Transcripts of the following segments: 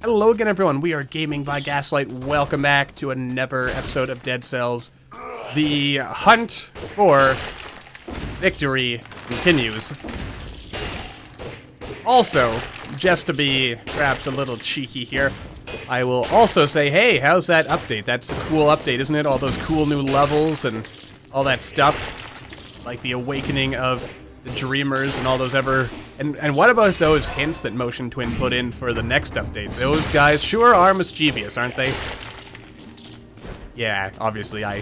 Hello again, everyone. We are Gaming by Gaslight. Welcome back to another episode of Dead Cells. The hunt for victory continues. Also, just to be perhaps a little cheeky here, I will also say, hey, how's that update? That's a cool update, isn't it? All those cool new levels and all that stuff. Like the awakening of the Dreamers and all those ever... And what about those hints that Motion Twin put in for the next update? Those guys sure are mischievous, aren't they? Yeah, obviously I'm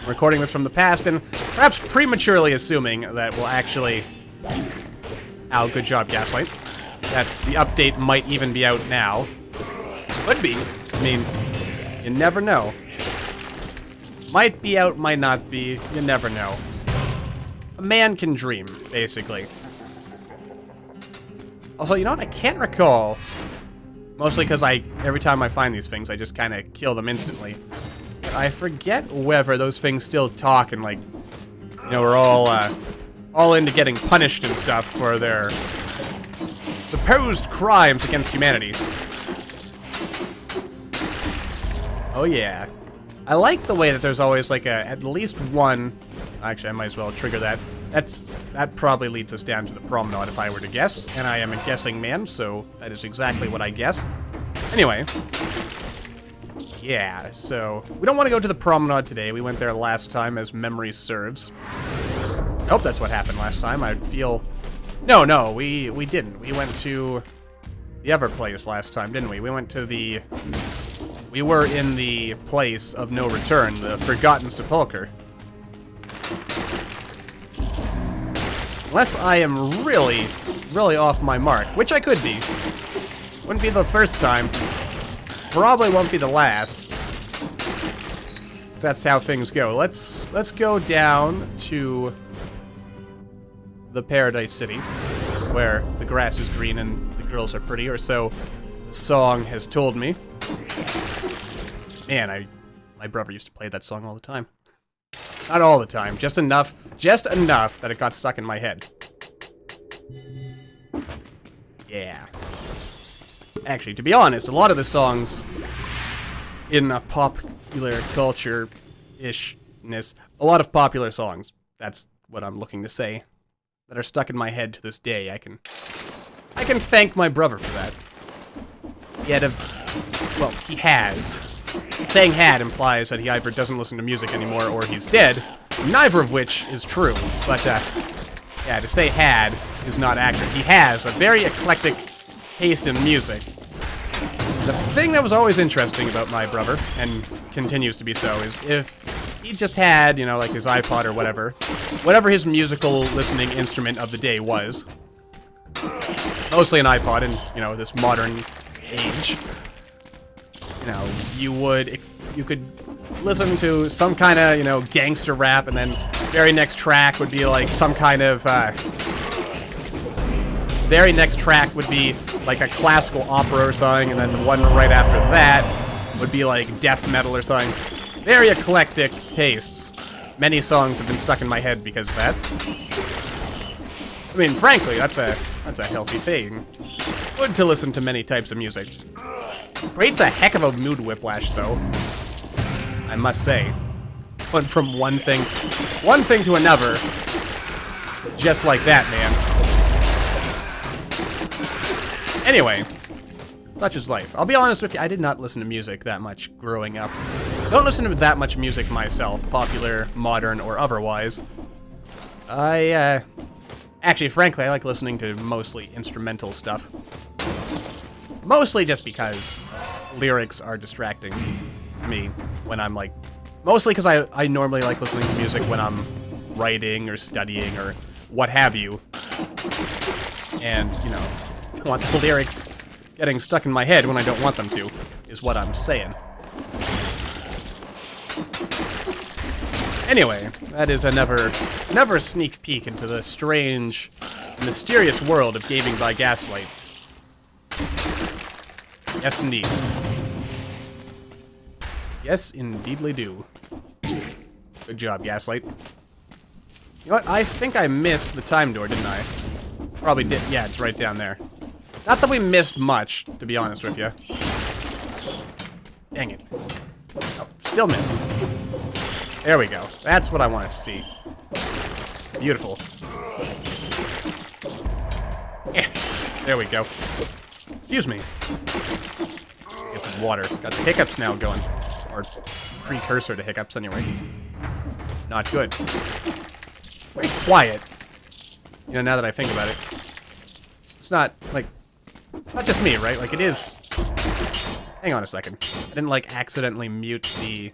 recording this from the past and perhaps prematurely assuming that we'll actually... Oh, good job, Gaslight. That the update might even be out now. Could be. I mean, you never know. Might be out, might not be. You never know. A man can dream, basically. Also, you know what? I can't recall. Mostly because every time I find these things, I just kind of kill them instantly. But I forget whether those things still talk and, like, you know, we're all into getting punished and stuff for their supposed crimes against humanity. Oh, yeah. I like the way that there's always, like, at least one... Actually, I might as well trigger that. That probably leads us down to the promenade if I were to guess, and I am a guessing man, so that is exactly what I guess. Anyway. Yeah, so... We don't want to go to the promenade today. We went there last time, as memory serves. Nope, that's what happened last time. I feel... No, we didn't. We went to the other place last time, didn't we? We went to the... We were in the place of no return, the Forgotten Sepulchre. Unless I am really, really off my mark, which I could be. Wouldn't be the first time. Probably won't be the last. That's how things go. Let's go down to the Paradise City, where the grass is green and the girls are pretty, or so the song has told me. Man, my brother used to play that song all the time. Not all the time, just enough that it got stuck in my head. Yeah. Actually, to be honest, a lot of the songs in a popular culture-ishness, a lot of popular songs, that's what I'm looking to say, that are stuck in my head to this day. I can thank my brother for that. Well, he has. Saying had implies that he either doesn't listen to music anymore or he's dead, neither of which is true. But, yeah, to say had is not accurate. He has a very eclectic taste in music. The thing that was always interesting about my brother, and continues to be so, is if he just had, you know, like his iPod or whatever his musical listening instrument of the day was. Mostly an iPod in, you know, this modern age. You know, you could listen to some kind of, you know, gangster rap, and then very next track would be like some kind of, very next track would be like a classical opera or something, and then the one right after that would be like death metal or something. Very eclectic tastes. Many songs have been stuck in my head because of that. I mean, frankly, that's a healthy thing. Good to listen to many types of music. Creates a heck of a mood whiplash, though. I must say. Went from one thing to another. Just like that, man. Anyway. Such is life. I'll be honest with you, I did not listen to music that much growing up. Don't listen to that much music myself, popular, modern, or otherwise. Actually, frankly, I like listening to mostly instrumental stuff. Mostly just because lyrics are distracting to me when I'm like... Mostly because I normally like listening to music when I'm writing or studying or what have you. And, you know, I don't want the lyrics getting stuck in my head when I don't want them to, is what I'm saying. Anyway, that is another sneak peek into the strange, mysterious world of Gaming by Gaslight. Yes, indeed. Yes, indeedly do. Good job, Gaslight. You know what? I think I missed the time door, didn't I? Probably did. Yeah, it's right down there. Not that we missed much, to be honest with you. Dang it. Oh, still missing. There we go. That's what I wanted to see. Beautiful. Yeah. There we go. Excuse me. Get some water. Got the hiccups now going. Or precursor to hiccups, anyway. Not good. Very quiet. You know, now that I think about it. It's not, like... Not just me, right? Like, it is... Hang on a second. I didn't, like, accidentally mute the...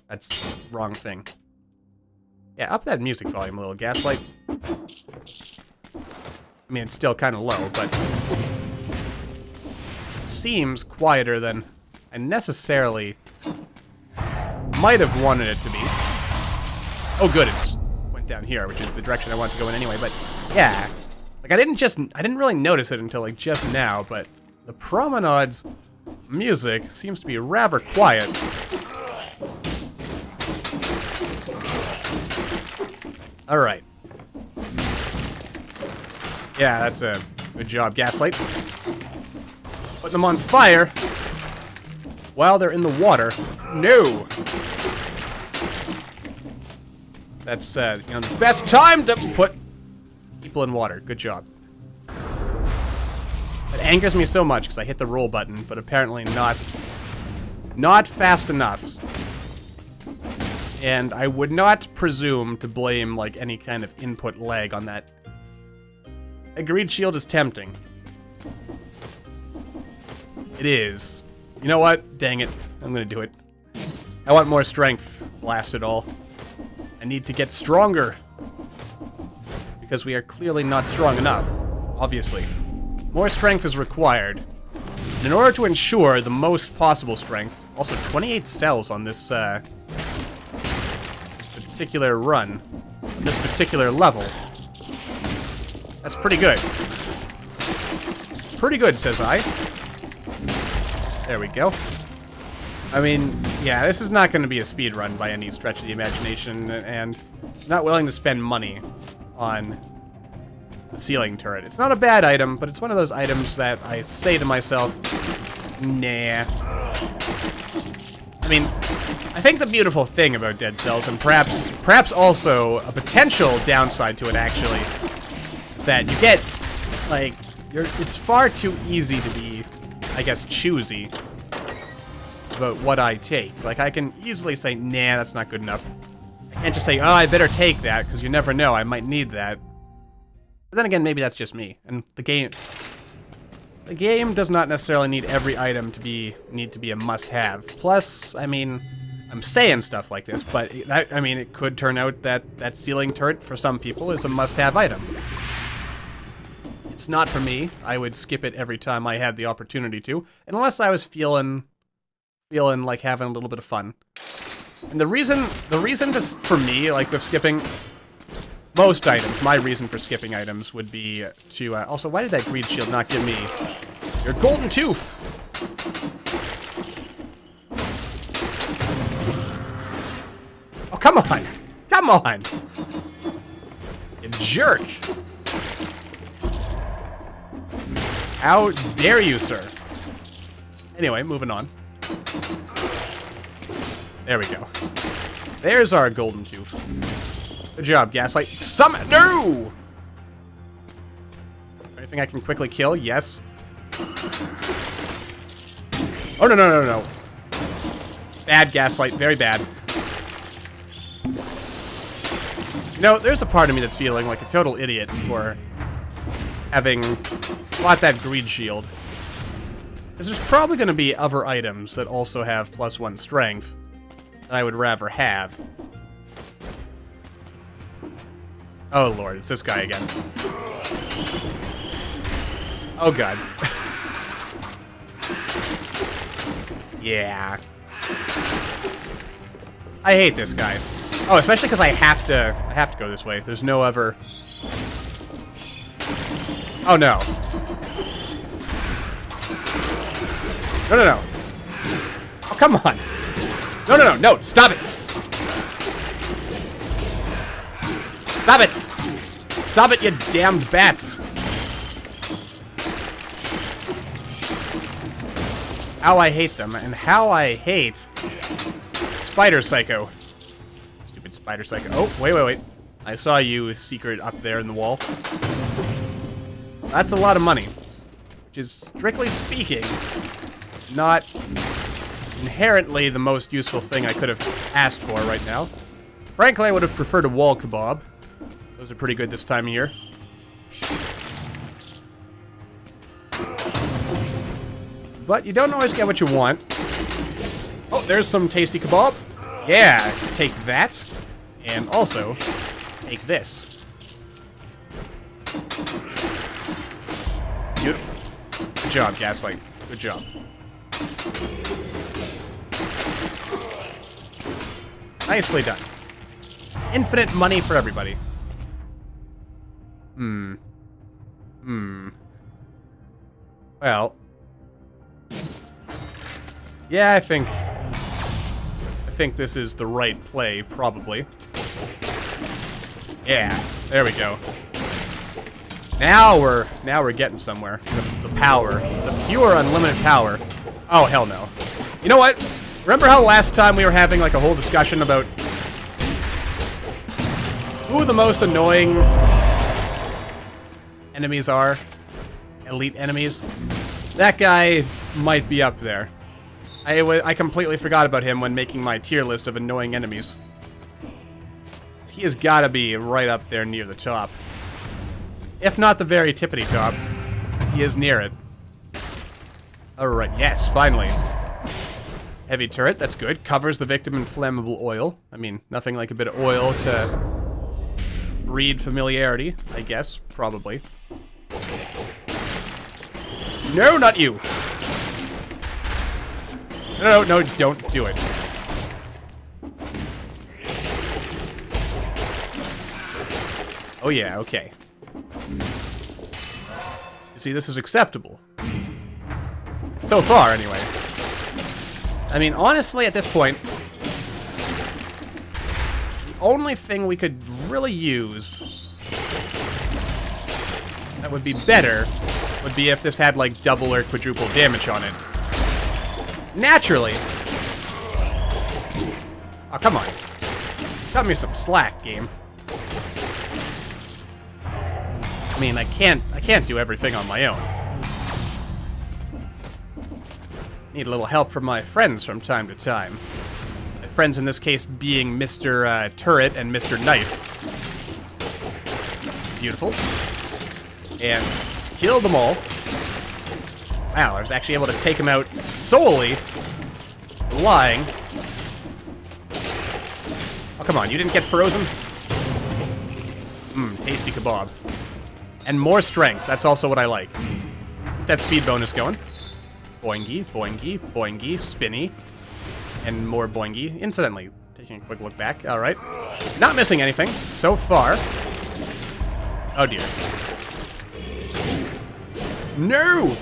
That's the wrong thing. Yeah, up that music volume a little, Gaslight. I mean, it's still kind of low, but... It seems quieter than I necessarily might have wanted it to be. Oh, good, it went down here, which is the direction I want to go in anyway, but... Yeah. Like, I didn't really notice it until, like, just now, but... The Promenade's music seems to be rather quiet. Alright. Yeah, that's a good job, Gaslight. Putting them on fire while they're in the water. No! That's, you know, the best time to put people in water. Good job. It angers me so much because I hit the roll button, but apparently not fast enough. And I would not presume to blame, like, any kind of input lag on that. A greed shield is tempting. It is. You know what? Dang it. I'm gonna do it. I want more strength. Blast it all. I need to get stronger. Because we are clearly not strong enough. Obviously. More strength is required. And in order to ensure the most possible strength... Also, 28 cells on this, particular run. On this particular level. That's pretty good. Pretty good, says I. There we go. I mean, yeah, this is not going to be a speed run by any stretch of the imagination, and I'm not willing to spend money on the ceiling turret. It's not a bad item, but it's one of those items that I say to myself, nah. I mean, I think the beautiful thing about Dead Cells, and perhaps also a potential downside to it actually, is that you get, like, it's far too easy to be, I guess, choosy about what I take. Like, I can easily say, nah, that's not good enough. I can't just say, oh, I better take that, because you never know, I might need that. But then again, maybe that's just me. And the game does not necessarily need every item to be a must-have. Plus, I mean, I'm saying stuff like this, but I mean, it could turn out that that ceiling turret for some people is a must-have item. It's not for me. I would skip it every time I had the opportunity to, unless I was feeling like having a little bit of fun. And the reason for me, like with skipping most items, my reason for skipping items would be to, also, why did that greed shield not give me your golden tooth? Oh, come on! Come on! You jerk! How dare you, sir? Anyway, moving on. There we go. There's our golden tooth. Good job, Gaslight. Summon! No! Anything I can quickly kill? Yes. Oh, no, no, no, no. Bad, Gaslight. Very bad. You know, there's a part of me that's feeling like a total idiot for having bought that greed shield. Because there's probably going to be other items that also have +1 strength that I would rather have. Oh lord, it's this guy again. Oh god. Yeah. I hate this guy. Oh, especially because I have to go this way. There's no other... Oh no. No, no, no. Oh, come on. No, no, no, no, stop it. Stop it. Stop it, you damned bats. How I hate them, and how I hate Spider Psycho. Stupid Spider Psycho. Oh, wait. I saw you, secret up there in the wall. That's a lot of money. Which is, strictly speaking, not inherently the most useful thing I could have asked for right now. Frankly, I would have preferred a wall kebab. Those are pretty good this time of year. But you don't always get what you want. Oh, there's some tasty kebab. Yeah, take that. And also, take this. Beautiful. Good job, Gaslight. Good job. Nicely done. Infinite money for everybody. Well. Yeah, I think this is the right play, probably. Yeah, there we go. Now we're getting somewhere. The power. The pure unlimited power. Oh, hell no. You know what? Remember how last time we were having like a whole discussion about who the most annoying enemies are? Elite enemies? That guy might be up there. I completely forgot about him when making my tier list of annoying enemies. He has got to be right up there near the top. If not the very tippity top, he is near it. Alright, yes, finally. Heavy turret, that's good. Covers the victim in flammable oil. I mean, nothing like a bit of oil to breed familiarity, I guess, probably. No, not you! No, don't do it. Oh yeah, okay. You see, this is acceptable. So far, anyway. I mean, honestly, at this point, the only thing we could really use that would be better would be if this had, like, double or quadruple damage on it. Naturally. Oh, come on. Cut me some slack, game. I mean, I can't do everything on my own. Need a little help from my friends from time to time. My friends in this case being Mr. Turret and Mr. Knife. Beautiful. And killed them all. Wow, I was actually able to take him out solely lying. Oh, come on, you didn't get frozen? Tasty kebab. And more strength, that's also what I like. Get that speed bonus going. Boingy, boingy, boingy, spinny. And more boingy. Incidentally, taking a quick look back, alright. Not missing anything, so far. Oh dear. No!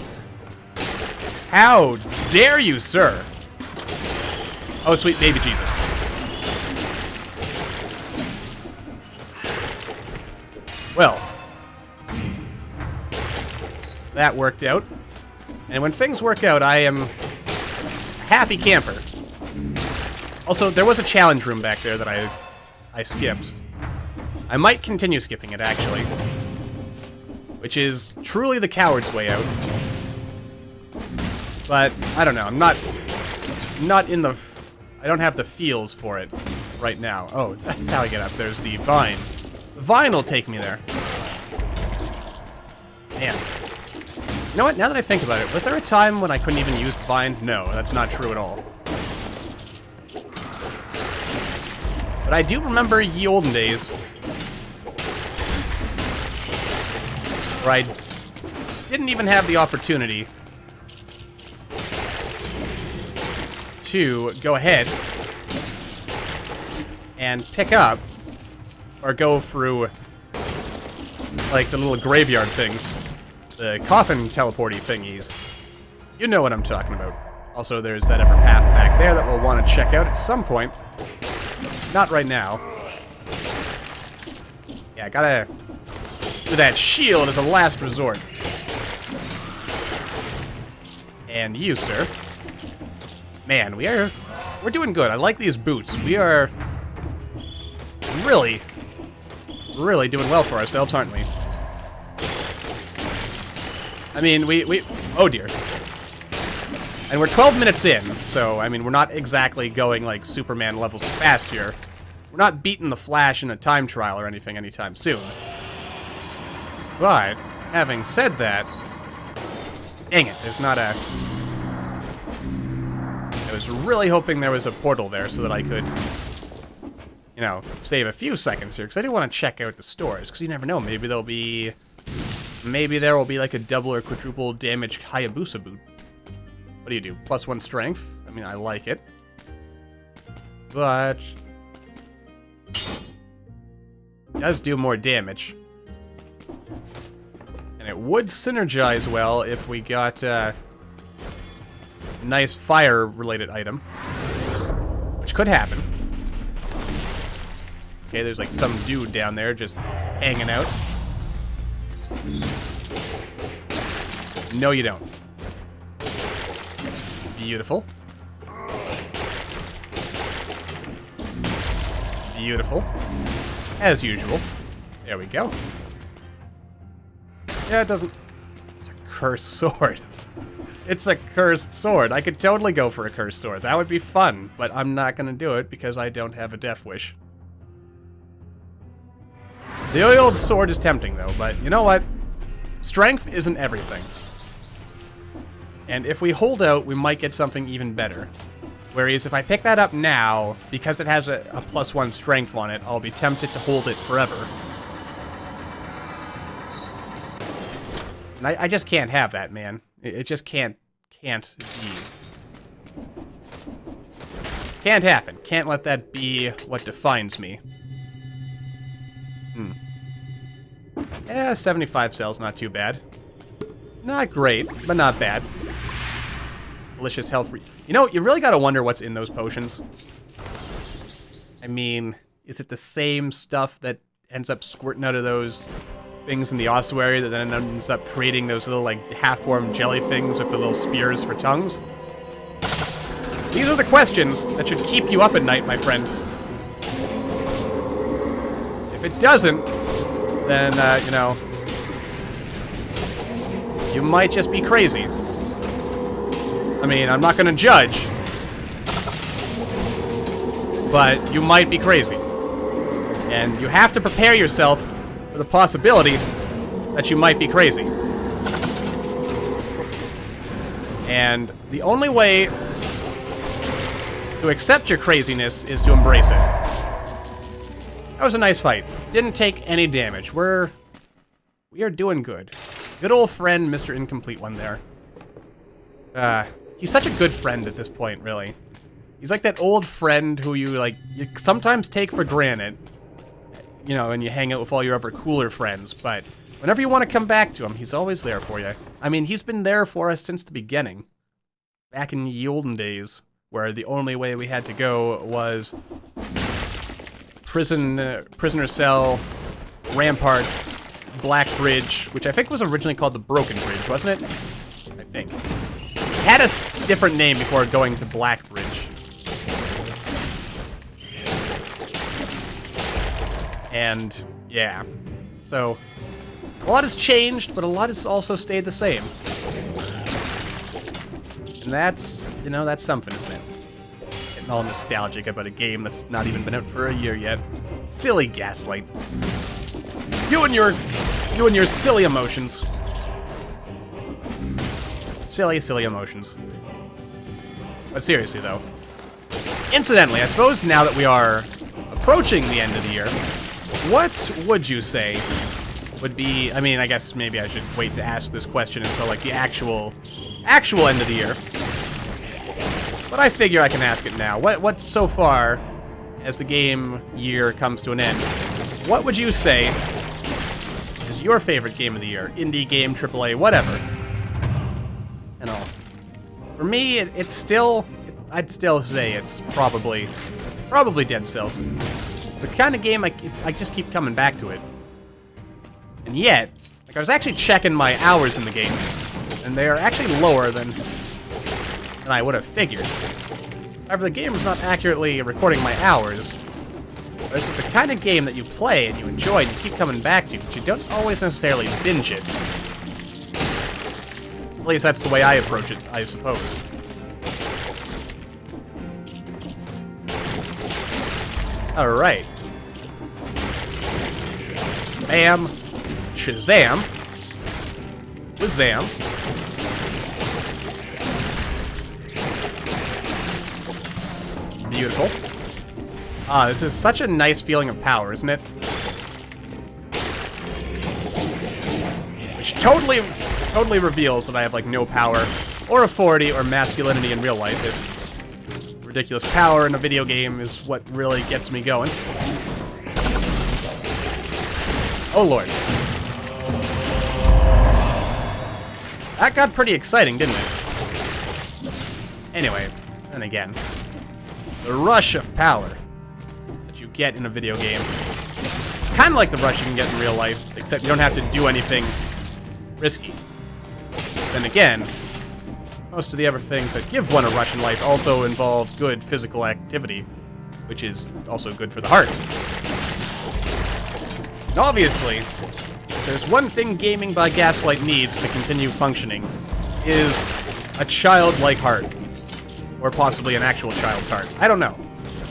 How dare you, sir? Oh, sweet baby Jesus. Well, that worked out. And when things work out, I am a happy camper. Also, there was a challenge room back there that I skipped. I might continue skipping it, actually. Which is truly the coward's way out. But, I don't know, I'm not in the... I don't have the feels for it right now. Oh, that's how I get up. There's the vine. The vine will take me there. Man. You know what? Now that I think about it, was there a time when I couldn't even use the vine? No, that's not true at all. But I do remember ye olden days where I didn't even have the opportunity to go ahead and pick up or go through like the little graveyard things. The coffin teleporty thingies. You know what I'm talking about. Also, there's that upper path back there that we'll want to check out at some point. Not right now. Yeah, I gotta do that shield as a last resort. And you, sir. Man, we're doing good. I like these boots. We are really doing well for ourselves, aren't we? I mean, oh dear. And we're 12 minutes in, so, I mean, we're not exactly going, like, Superman levels of fast here. We're not beating the Flash in a time trial or anything anytime soon. But, having said that... Dang it, there's not a... I was really hoping there was a portal there so that I could, you know, save a few seconds here. Because I do want to check out the stores, because you never know. Maybe there'll be... Maybe there will be, like, a double or quadruple damage Hayabusa boot. What do you do? +1 strength? I mean, I like it. But... it does do more damage. And it would synergize well if we got a nice fire-related item. Which could happen. Okay, there's like some dude down there just hanging out. No, you don't. Beautiful. Beautiful. As usual. There we go. Yeah, it doesn't... It's a cursed sword. It's a cursed sword. I could totally go for a cursed sword. That would be fun, but I'm not gonna do it because I don't have a death wish. The old sword is tempting, though, but you know what? Strength isn't everything. And if we hold out, we might get something even better. Whereas if I pick that up now, because it has a +1 strength on it, I'll be tempted to hold it forever. And I just can't have that, man. It just can't be. Can't happen. Can't let that be what defines me. Yeah, 75 cells, not too bad. Not great, but not bad. Delicious health. You know, you really gotta wonder what's in those potions. I mean, is it the same stuff that ends up squirting out of those things in the ossuary that then ends up creating those little, like, half-formed jelly things with the little spears for tongues? These are the questions that should keep you up at night, my friend. If it doesn't, then, you know, you might just be crazy. I mean, I'm not gonna judge, but you might be crazy. And you have to prepare yourself for the possibility that you might be crazy. And the only way to accept your craziness is to embrace it. That was a nice fight. Didn't take any damage. We are doing good. Good old friend, Mr. Incomplete One there. He's such a good friend at this point, really. He's like that old friend who you sometimes take for granted, you know, and you hang out with all your other cooler friends, but whenever you want to come back to him, he's always there for you. I mean, he's been there for us since the beginning. Back in the olden days, where the only way we had to go was prisoner cell, ramparts, Black Bridge, which I think was originally called the Broken Bridge, wasn't it? I think. It had a different name before going to Black Bridge. And, yeah. So, a lot has changed, but a lot has also stayed the same. And that's, you know, that's something, isn't it? Getting all nostalgic about a game that's not even been out for a year yet. Silly Gaslight. You and your silly emotions. Silly emotions. But seriously, though. Incidentally, I suppose now that we are approaching the end of the year, what would you say would be... I mean, I guess maybe I should wait to ask this question until, like, the actual end of the year. But I figure I can ask it now. What so far, as the game year comes to an end, what would you say is your favorite game of the year? Indie game, AAA, whatever. And all. For me, it's still... I'd still say it's probably Dead Cells. It's the kind of game I just keep coming back to it. And yet, like, I was actually checking my hours in the game, and they are actually lower than than I would have figured. However, the game is not accurately recording my hours. This is the kind of game that you play and you enjoy and you keep coming back to, but you don't always necessarily binge it. At least that's the way I approach it, I suppose. Alright. Bam. Shazam. Wazam. Beautiful. Ah, this is such a nice feeling of power, isn't it? Which totally reveals that I have, like, no power or authority or masculinity in real life. If ridiculous power in a video game is what really gets me going. Oh, Lord. That got pretty exciting, didn't it? Anyway, and again, the rush of power that you get in a video game. It's kind of like the rush you can get in real life, except you don't have to do anything risky. Then again, most of the other things that give one a rush in life also involve good physical activity, which is also good for the heart. And obviously, if there's one thing Gaming by Gaslight needs to continue functioning, is a childlike heart. Or possibly an actual child's heart. I don't know.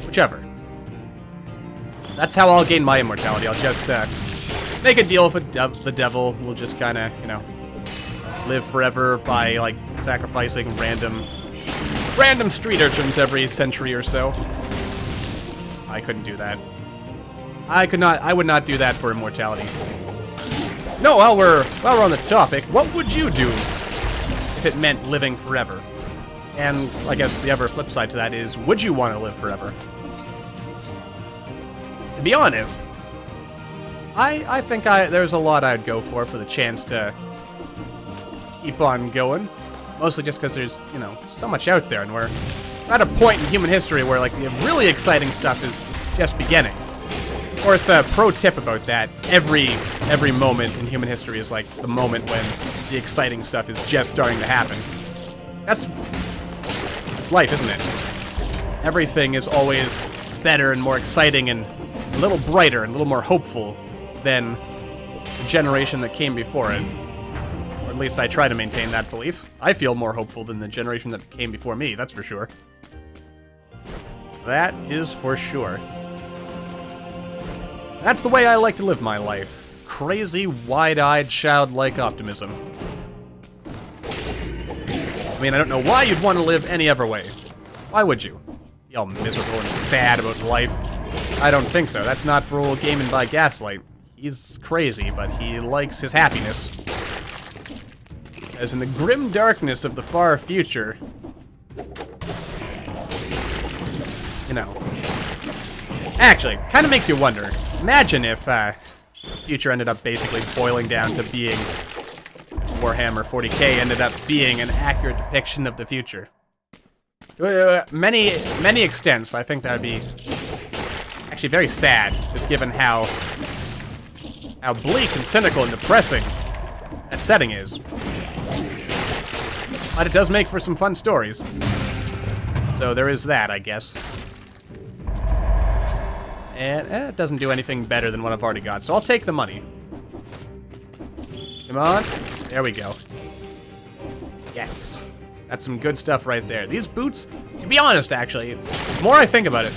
Whichever. That's how I'll gain my immortality. I'll just make a deal with the devil. We'll just kind of, you know, live forever by, like, sacrificing random street urchins every century or so. I couldn't do that. I would not do that for immortality. No, while we're on the topic, what would you do if it meant living forever? And I guess the other flip side to that is, would you want to live forever? To be honest, I think there's a lot I'd go for the chance to keep on going. Mostly just because there's, you know, so much out there, and we're at a point in human history where, like, the really exciting stuff is just beginning. Of course, a pro tip about that, every moment in human history is like the moment when the exciting stuff is just starting to happen. That's life, isn't it? Everything is always better and more exciting and a little brighter and a little more hopeful than the generation that came before it. Or at least I try to maintain that belief. I feel more hopeful than the generation that came before me, that's for sure. That is for sure. That's the way I like to live my life. Crazy, wide-eyed, childlike optimism. I mean, I don't know why you'd want to live any other way. Why would you? Be all miserable and sad about life? I don't think so. That's not for old Gaming by Gaslight. He's crazy, but he likes his happiness. As in the grim darkness of the far future, you know. Actually, kind of makes you wonder. Imagine if the future ended up basically boiling down to being Warhammer 40k ended up being an accurate depiction of the future. Many extents, I think that would be actually very sad, just given how bleak and cynical and depressing that setting is. But it does make for some fun stories. So there is that, I guess. And it doesn't do anything better than what I've already got, so I'll take the money. Come on. There we go. Yes. That's some good stuff right there. These boots, to be honest, actually, the more I think about it,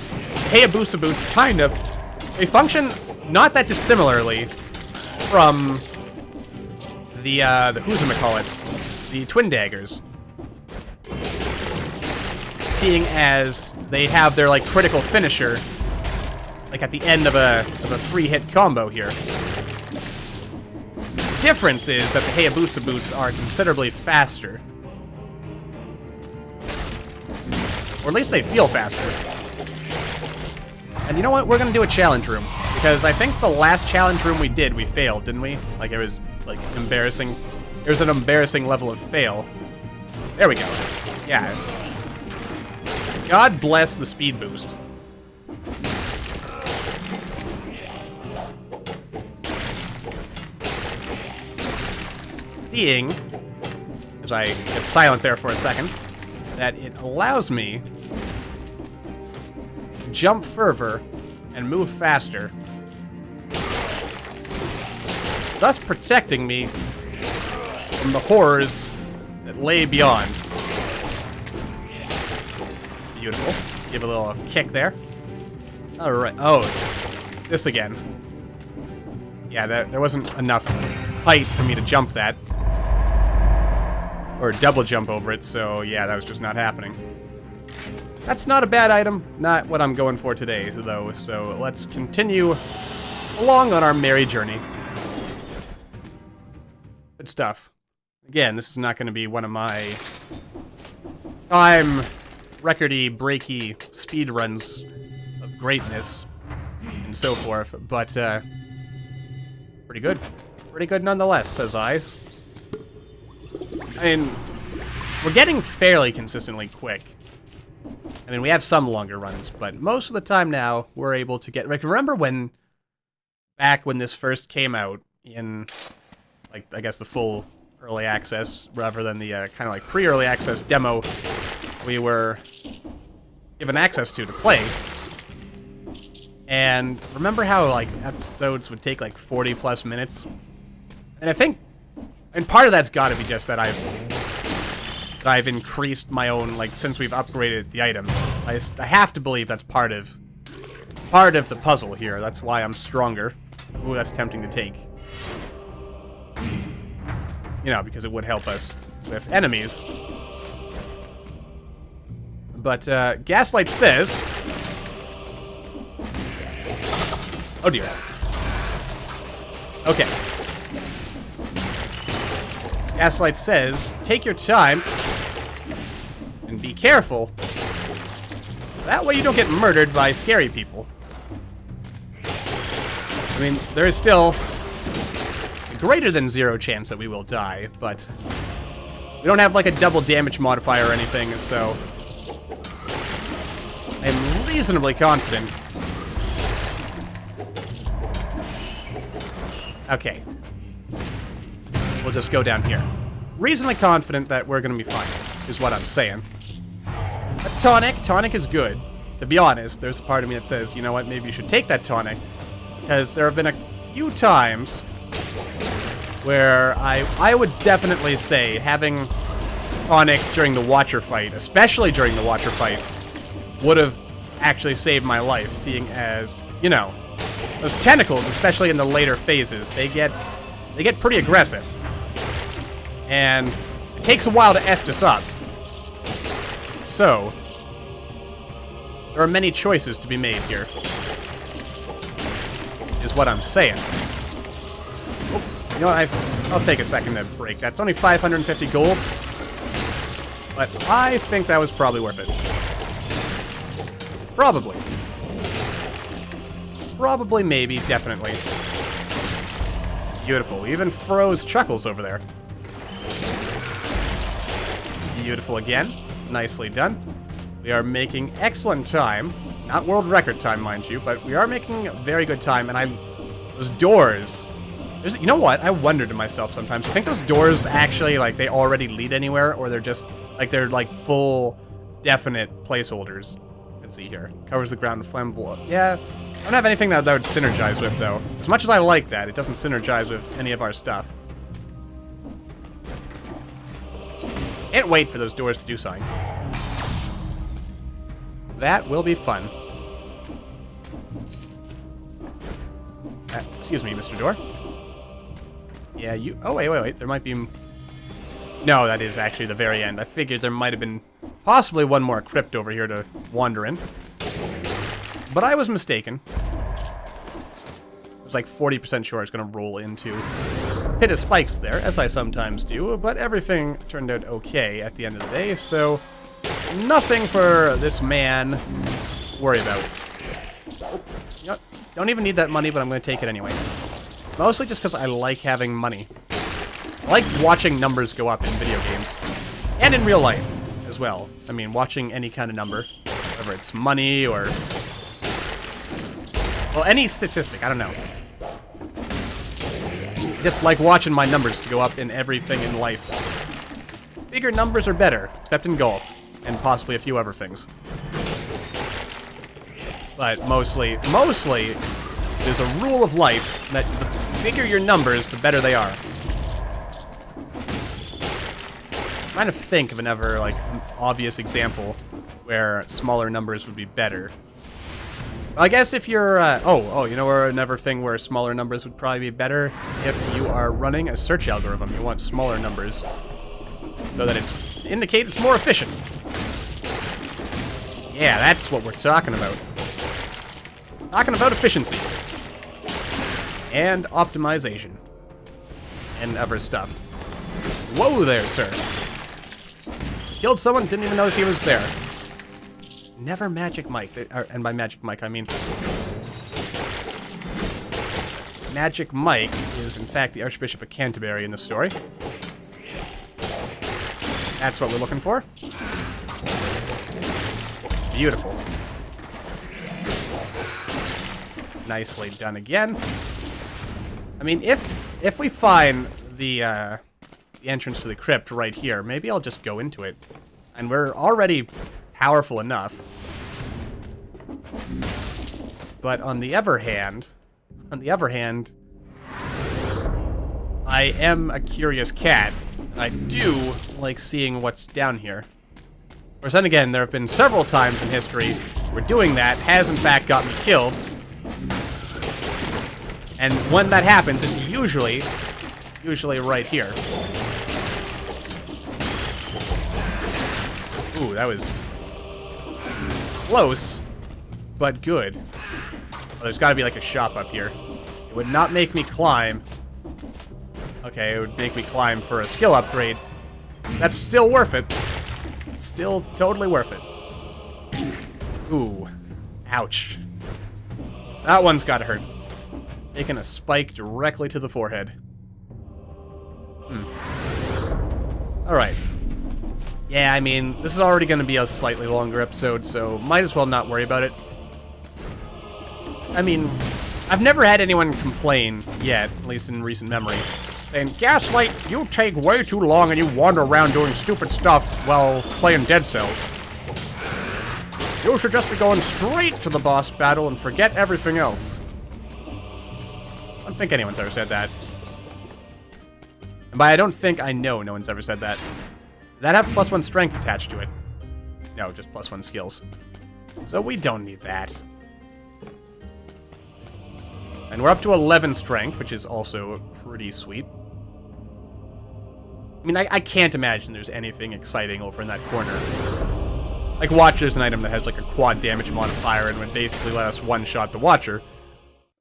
Hayabusa boots kind of, they function not that dissimilarly from the who's-em-call-its, the Twin Daggers. Seeing as they have their, like, critical finisher, like, at the end of a 3-hit combo here. The difference is that the Hayabusa boots are considerably faster. Or at least they feel faster. And you know what? We're gonna do a challenge room. Because I think the last challenge room we did, we failed, didn't we? Like, it was, like, embarrassing. There was an embarrassing level of fail. There we go. Yeah. God bless the speed boost. Seeing, as I get silent there for a second, that it allows me to jump further and move faster, thus protecting me from the horrors that lay beyond. Beautiful. Give a little kick there. Alright. Oh, it's this again. Yeah, there wasn't enough height for me to jump that. Or double jump over it, so yeah, that was just not happening. That's not a bad item. Not what I'm going for today, though, so let's continue along on our merry journey. Good stuff. Again, this is not going to be one of my time recordy, breaky speed runs of greatness and so forth, but pretty good. Pretty good nonetheless, says Eyes. I mean, we're getting fairly consistently quick. I mean, we have some longer runs, but most of the time now, we're able to get... Like, remember when... Back when this first came out in, like, I guess the full early access, rather than the kind of like pre-early access demo we were given access to play. And remember how, like, episodes would take, like, 40-plus minutes? And I think... And part of that's gotta be just that I've increased my own, like, since we've upgraded the items. I have to believe that's part of the puzzle here. That's why I'm stronger. Ooh, that's tempting to take. You know, because it would help us with enemies. But, Gaslight says... Oh dear. Okay. Gaslight says, take your time and be careful. That way you don't get murdered by scary people. I mean, there is still a greater than 0 chance that we will die, but we don't have like a double damage modifier or anything, so I'm reasonably confident. Okay. We'll just go down here. Reasonably confident that we're gonna be fine, is what I'm saying. A tonic. Tonic is good. To be honest, there's a part of me that says, you know what, maybe you should take that tonic. Because there have been a few times where I would definitely say having tonic during the Watcher fight, especially during the Watcher fight, would have actually saved my life, seeing as, you know, those tentacles, especially in the later phases, they get pretty aggressive. And it takes a while to Estus up. So, there are many choices to be made here. Is what I'm saying. Oh, you know what, I'll take a second to break. That's only 550 gold. But I think that was probably worth it. Probably. Probably, maybe, definitely. Beautiful. We even froze Chuckles over there. Beautiful again. Nicely done. We are making excellent time. Not world record time, mind you, but we are making very good time, and those doors... you know what? I wonder to myself sometimes. I think those doors actually, like, they already lead anywhere, or they're just, like, they're, like, full, definite placeholders. Let's see here. Covers the ground with flammable... Yeah, I don't have anything that would synergize with, though. As much as I like that, it doesn't synergize with any of our stuff. Can't wait for those doors to do something. That will be fun. Excuse me, Mr. Door. Yeah, you... Oh, wait. There might be... No, that is actually the very end. I figured there might have been possibly one more crypt over here to wander in. But I was mistaken. I was like 40% sure I was going to roll into a pit of spikes there, as I sometimes do, but everything turned out okay at the end of the day, so nothing for this man to worry about. You know, don't even need that money, but I'm going to take it anyway. Mostly just because I like having money. I like watching numbers go up in video games. And in real life as well. I mean, watching any kind of number. Whether it's money or... Well, any statistic. I don't know. I just like watching my numbers to go up in everything in life. Bigger numbers are better, except in golf. and possibly a few other things. But mostly, there's a rule of life that the bigger your numbers, the better they are. I'm trying to think of another, like, obvious example where smaller numbers would be better. I guess if you're, you know where another thing where smaller numbers would probably be better? If you are running a search algorithm, you want smaller numbers so that it's more efficient. Yeah, that's what we're talking about. Talking about efficiency. And optimization. And other stuff. Whoa there, sir. Killed someone, didn't even notice he was there. Never Magic Mike. And by Magic Mike, I mean... Magic Mike is, in fact, the Archbishop of Canterbury in the story. That's what we're looking for. Beautiful. Nicely done again. I mean, if we find the entrance to the crypt right here, maybe I'll just go into it. And we're already powerful enough. But on the other hand, I am a curious cat. I do like seeing what's down here. Of course, then again, there have been several times in history where doing that has in fact got me killed. And when that happens, it's usually right here. Ooh, that was close, but good. Well, there's gotta be like a shop up here. It would not make me climb. Okay, it would make me climb for a skill upgrade. That's still worth it. It's still totally worth it. Ooh. Ouch. That one's gotta hurt. Taking a spike directly to the forehead. Alright. Yeah, I mean, this is already going to be a slightly longer episode, so might as well not worry about it. I mean, I've never had anyone complain yet, at least in recent memory, saying, Gaslight, you take way too long and you wander around doing stupid stuff while playing Dead Cells. You should just be going straight to the boss battle and forget everything else. I don't think anyone's ever said that. And by I don't think, I know no one's ever said that. That have +1 strength attached to it. No, just +1 skills. So we don't need that. And we're up to 11 strength, which is also pretty sweet. I mean, I can't imagine there's anything exciting over in that corner. Like, Watcher's an item that has, like, a quad damage modifier and would basically let us one-shot the Watcher.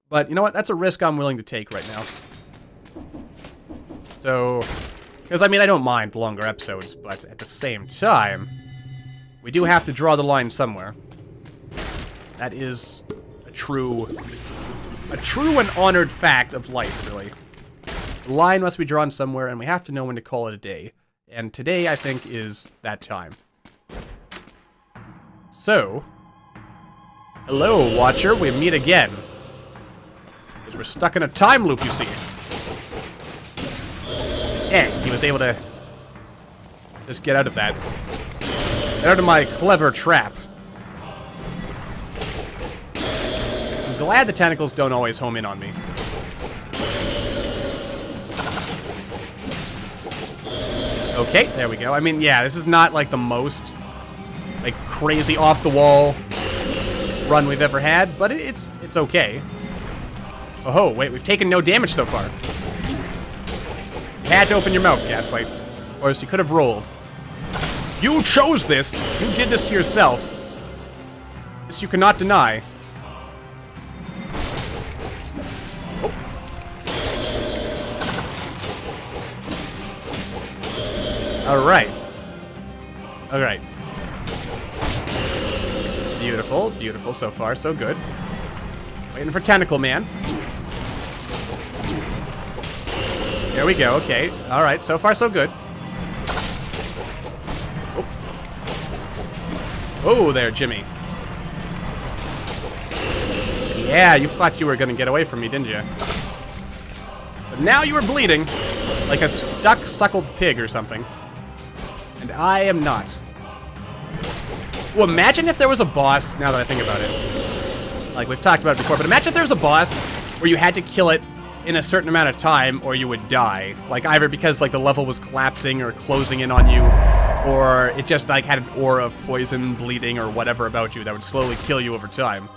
But, you know what? That's a risk I'm willing to take right now. So... Because, I mean, I don't mind longer episodes, but at the same time, we do have to draw the line somewhere. That is a true and honored fact of life, really. The line must be drawn somewhere, and we have to know when to call it a day. And today, I think, is that time. So, hello, Watcher, we meet again. Because we're stuck in a time loop, you see. And he was able to just get out of that. Get out of my clever trap. I'm glad the tentacles don't always home in on me. Okay, there we go. I mean, yeah, this is not like the most like crazy off-the-wall run we've ever had, but it's okay. Oh, wait, we've taken no damage so far. You had to open your mouth, Gaslight, or else you could have rolled. You chose this! You did this to yourself. This you cannot deny. Oh. Alright. Alright. Beautiful, beautiful. So far, so good. Waiting for Tentacle Man. There we go, okay. Alright, so far so good. Oh. Oh, there, Jimmy. Yeah, you thought you were gonna get away from me, didn't you? But now you are bleeding. Like a stuck, suckled pig or something. And I am not. Well, imagine if there was a boss, now that I think about it. Like, we've talked about it before, but imagine if there was a boss where you had to kill it in a certain amount of time or you would die. Like, either because, like, the level was collapsing or closing in on you, or it just, like, had an aura of poison, bleeding, or whatever about you that would slowly kill you over time.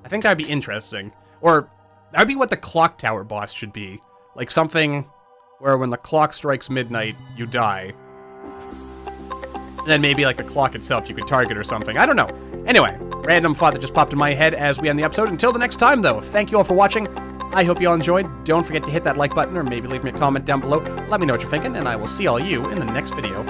I think that'd be interesting. Or, that'd be what the clock tower boss should be. Like, something where when the clock strikes midnight, you die. Then maybe, like, the clock itself you could target or something. I don't know. Anyway, random thought that just popped in my head as we end the episode. Until the next time, though, thank you all for watching. I hope you all enjoyed. Don't forget to hit that like button or maybe leave me a comment down below. Let me know what you're thinking, and I will see all you in the next video.